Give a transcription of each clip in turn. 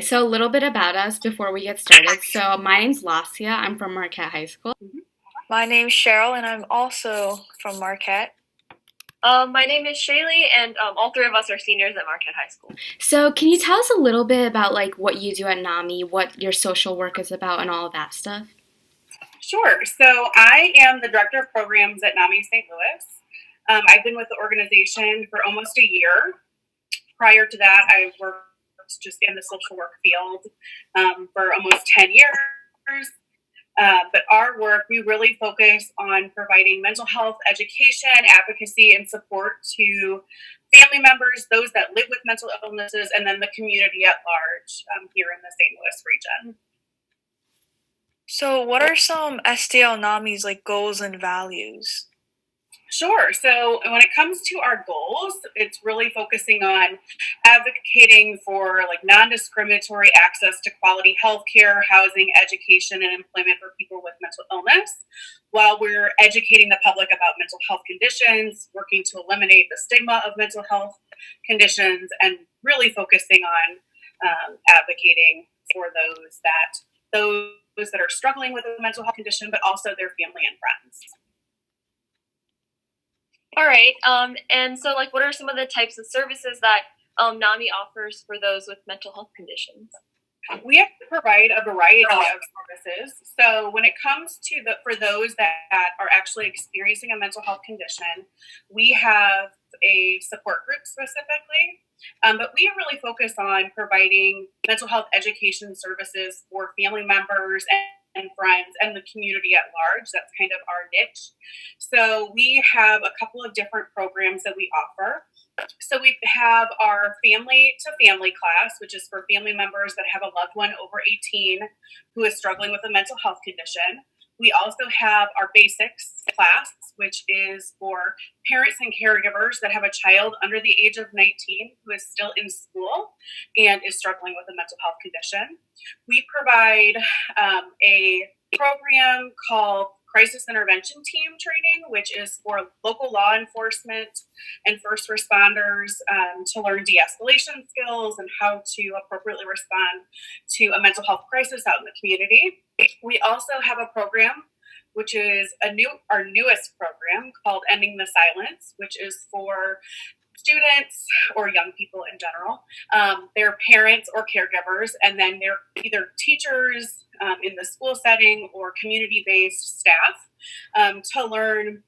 So a little bit about us before we get started. So my name's Lasia. I'm from Marquette High School. My name's Cheryl, and I'm also from Marquette. My name is Shaylee, and all three of us are seniors at Marquette High School. So can you tell us a little bit about like what you do at NAMI, what your social work is about, and all of that stuff? Sure. So I am the director of programs at NAMI Saint Louis. I've been with the organization for almost a year. Prior to that, I worked just in the social work field for almost 10 years. But our work, we really focus on providing mental health education, advocacy, and support to family members, those that live with mental illnesses, and then the community at large here in the St. Louis region. So, what are some STL NAMI's like goals and values? Sure. So when it comes to our goals, it's really focusing on advocating for like non-discriminatory access to quality healthcare, housing, education, and employment for people with mental illness, while we're educating the public about mental health conditions, working to eliminate the stigma of mental health conditions, and really focusing on advocating for those that are struggling with a mental health condition, but also their family and friends. All right. And so, like, what are some of the types of services that NAMI offers for those with mental health conditions? We have to provide a variety of services. So when it comes to for those that are actually experiencing a mental health condition, we have a support group specifically. But we really focus on providing mental health education services for family members and friends and the community at large. That's kind of our niche. So we have a couple of different programs that we offer. So we have our family to family class, which is for family members that have a loved one over 18 who is struggling with a mental health condition. We also have our basics class, which is for parents and caregivers that have a child under the age of 19 who is still in school and is struggling with a mental health condition. We provide a program called Crisis Intervention Team Training, which is for local law enforcement and first responders to learn de-escalation skills and how to appropriately respond to a mental health crisis out in the community. We also have a program, which is our newest program called Ending the Silence, which is for students or young people in general, their parents or caregivers, and then they're either teachers in the school setting or community-based staff to learn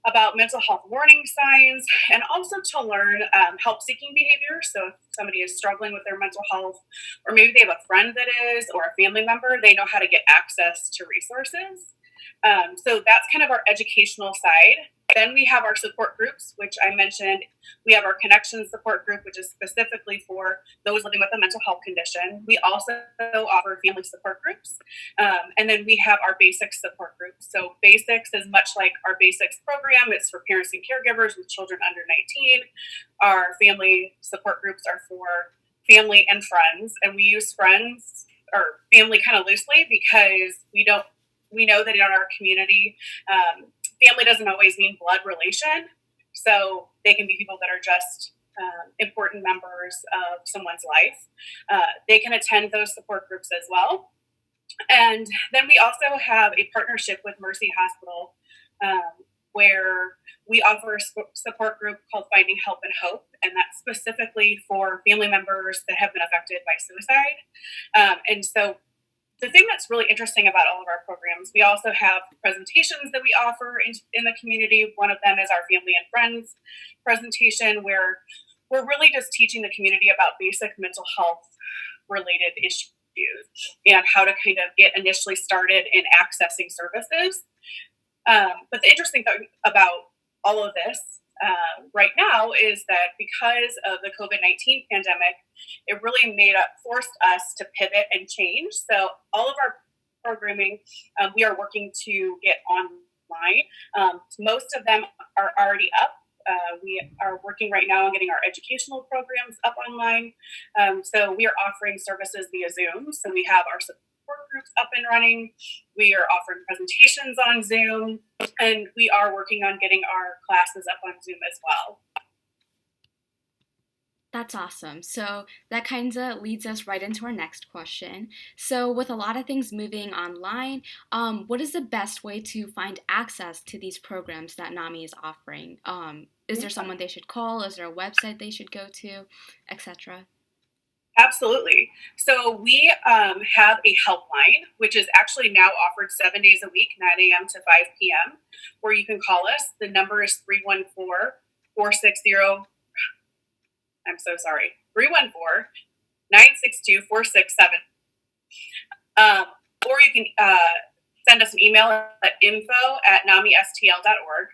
about mental health warning signs and also to learn help-seeking behavior. So if somebody is struggling with their mental health, or maybe they have a friend that is, or a family member, they know how to get access to resources. So that's kind of our educational side. Then we have our support groups, which I mentioned. We have our connection support group, which is specifically for those living with a mental health condition. We also offer family support groups. And then we have our basics support groups. So basics is much like our basics program. It's for parents and caregivers with children under 19. Our family support groups are for family and friends. And we use friends or family kind of loosely because we know that in our community, family doesn't always mean blood relation. So they can be people that are just important members of someone's life. They can attend those support groups as well. And then we also have a partnership with Mercy Hospital where we offer a support group called Finding Help and Hope. And that's specifically for family members that have been affected by suicide. And so the thing that's really interesting about all of our programs, we also have presentations that we offer in the community. One of them is our family and friends presentation, where we're really just teaching the community about basic mental health related issues and how to kind of get initially started in accessing services. But the interesting thing about all of this right now is that because of the COVID-19 pandemic, it really forced us to pivot and change. So all of our programming, we are working to get online. Most of them are already up. We are working right now on getting our educational programs up online. So we are offering services via Zoom. So we have our support groups up and running. We are offering presentations on Zoom, and we are working on getting our classes up on Zoom as well. That's awesome. So that kind of leads us right into our next question. So, with a lot of things moving online, what is the best way to find access to these programs that NAMI is offering? Is there someone they should call? Is there a website they should go to, etc.? Absolutely. So we have a helpline, which is actually now offered 7 days a week, 9 a.m. to 5 p.m., where you can call us. The number is 314-460, I'm so sorry, 314-962-467. Or you can send us an email at info@namistl.org.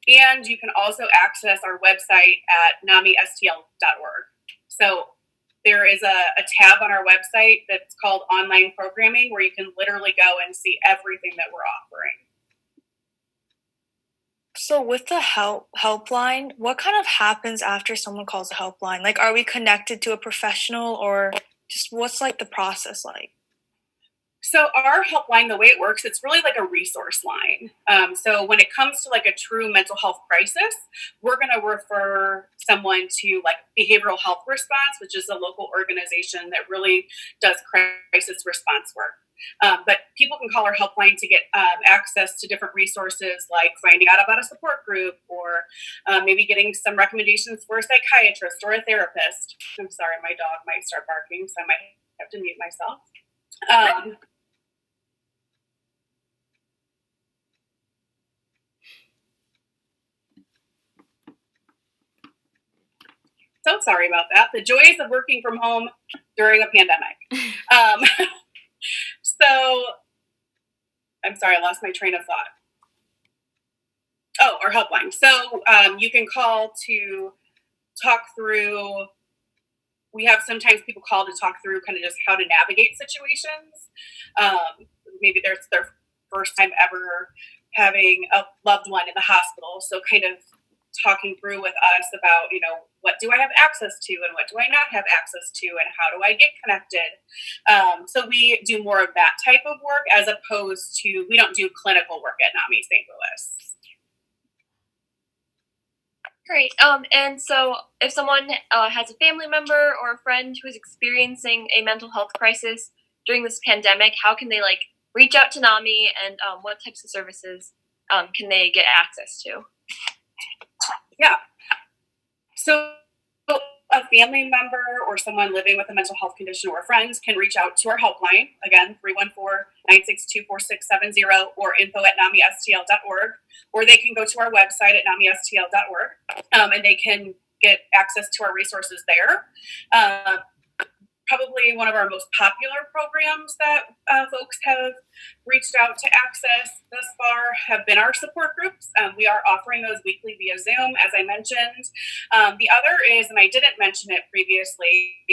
And you can also access our website at namistl.org. So there is a tab on our website that's called online programming where you can literally go and see everything that we're offering. So with the helpline, what kind of happens after someone calls the helpline? Like, are we connected to a professional, or just what's like the process like? So our helpline, the way it works, it's really like a resource line. So when it comes to like a true mental health crisis, we're going to refer someone to like Behavioral Health Response, which is a local organization that really does crisis response work. But people can call our helpline to get access to different resources, like finding out about a support group, or maybe getting some recommendations for a psychiatrist or a therapist. I'm sorry, my dog might start barking, so I might have to mute myself. So sorry about that. The joys of working from home during a pandemic. So I'm sorry, I lost my train of thought. Oh, our helpline. So you can call to talk through. We have sometimes people call to talk through kind of just how to navigate situations. Maybe there's their first time ever having a loved one in the hospital. So kind of talking through with us about, what do I have access to and what do I not have access to and how do I get connected? So we do more of that type of work as opposed to, we don't do clinical work at NAMI St. Louis. Great. And so if someone has a family member or a friend who is experiencing a mental health crisis during this pandemic, how can they reach out to NAMI, and what types of services can they get access to? Yeah. So a family member or someone living with a mental health condition or friends can reach out to our helpline, again, 314-962-4670 or info@namistl.org, or they can go to our website at namistl.org, and they can get access to our resources there. Probably one of our most popular programs that folks have reached out to access thus far have been our support groups. We are offering those weekly via Zoom, as I mentioned. The other is, and I didn't mention it previously,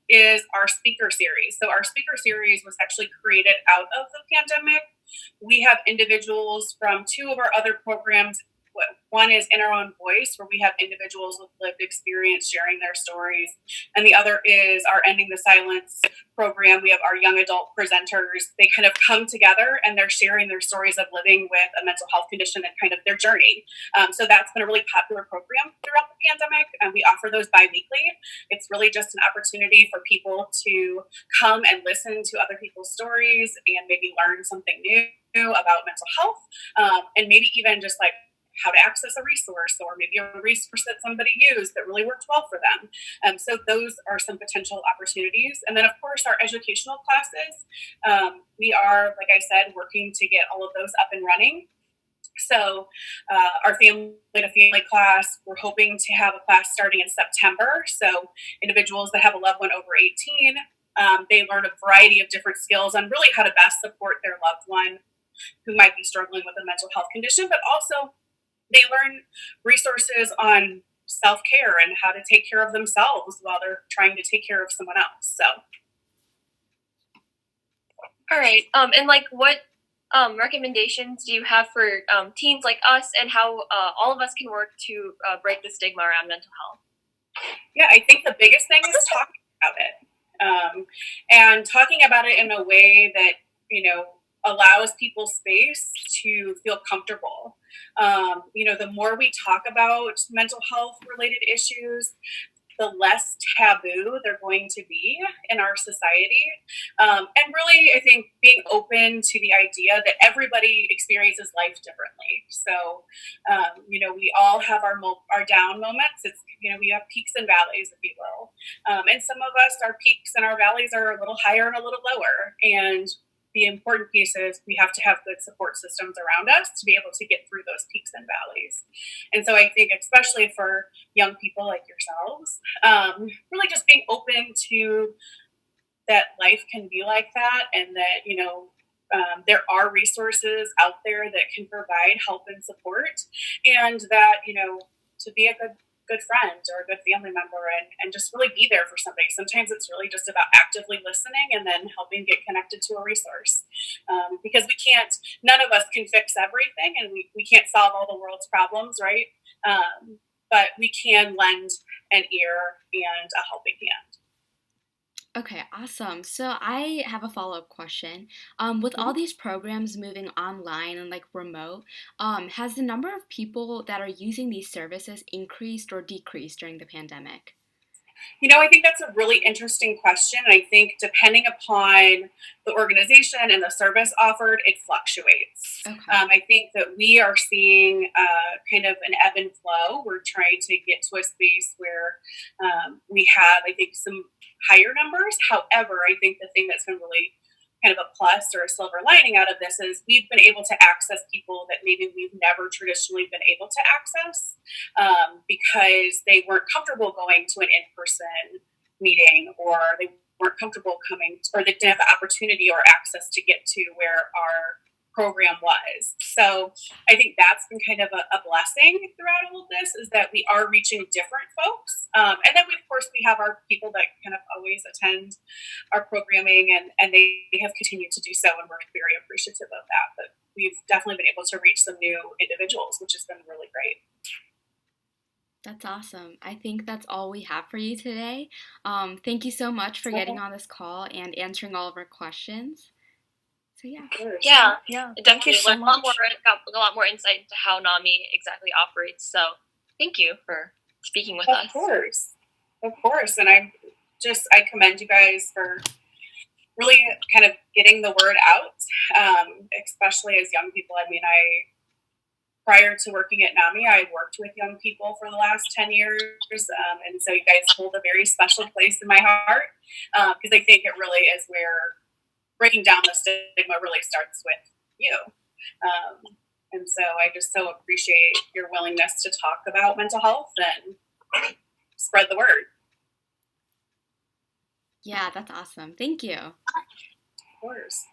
is our speaker series. So our speaker series was actually created out of the pandemic. We have individuals from two of our other programs. One is In Our Own Voice, where we have individuals with lived experience sharing their stories. And the other is our Ending the Silence program. We have our young adult presenters. They kind of come together and they're sharing their stories of living with a mental health condition and kind of their journey. So that's been a really popular program throughout the pandemic. And we offer those bi-weekly. It's really just an opportunity for people to come and listen to other people's stories and maybe learn something new about mental health, and maybe even just how to access a resource, or maybe a resource that somebody used that really worked well for them. So those are some potential opportunities. And then, of course, our educational classes. We are, like I said, working to get all of those up and running. So our family to family class, we're hoping to have a class starting in September. So individuals that have a loved one over 18, they learn a variety of different skills on really how to best support their loved one who might be struggling with a mental health condition, but also they learn resources on self-care and how to take care of themselves while they're trying to take care of someone else. So, all right. And what recommendations do you have for teens like us, and how all of us can work to break the stigma around mental health? Yeah, I think the biggest thing is talking about it, and talking about it in a way that allows people space to feel comfortable. The more we talk about mental health related issues, the less taboo they're going to be in our society. And really, I think being open to the idea that everybody experiences life differently. So, we all have our down moments. It's, we have peaks and valleys, if you will. And some of us, our peaks and our valleys are a little higher and a little lower. And the important piece is we have to have good support systems around us to be able to get through those peaks and valleys. And so I think, especially for young people like yourselves, really just being open to that life can be like that, and that, there are resources out there that can provide help and support, and that, to be a good friend or a good family member, and just really be there for somebody. Sometimes it's really just about actively listening and then helping get connected to a resource. Because none of us can fix everything, and we can't solve all the world's problems, right? But we can lend an ear and a helping hand. Okay, awesome. So I have a follow-up question. With all these programs moving online and like remote, has the number of people that are using these services increased or decreased during the pandemic? I think that's a really interesting question. I think depending upon the organization and the service offered, it fluctuates. Okay. I think that we are seeing kind of an ebb and flow. We're trying to get to a space where we have, I think, some higher numbers. However, I think the thing that's been really kind of a plus or a silver lining out of this is we've been able to access people that maybe we've never traditionally been able to access, because they weren't comfortable going to an in-person meeting, or they weren't comfortable coming, or they didn't have the opportunity or access to get to where our program was. So I think that's been kind of a blessing throughout all of this, is that we are reaching different folks. And then of course we have our people that kind of always attend our programming, and they have continued to do so, and we're very appreciative of that. But we've definitely been able to reach some new individuals, which has been really great. That's awesome. I think that's all we have for you today. Thank you so much for getting on this call and answering all of our questions. So yeah, Thank you so much. Got a lot more insight into how NAMI exactly operates. So thank you for speaking with us. Of course, and I commend you guys for really kind of getting the word out, especially as young people. I mean, prior to working at NAMI, I worked with young people for the last 10 years, and so you guys hold a very special place in my heart, because I think it really is where breaking down the stigma really starts with you. And so I just so appreciate your willingness to talk about mental health and spread the word. Yeah, that's awesome. Thank you. Of course.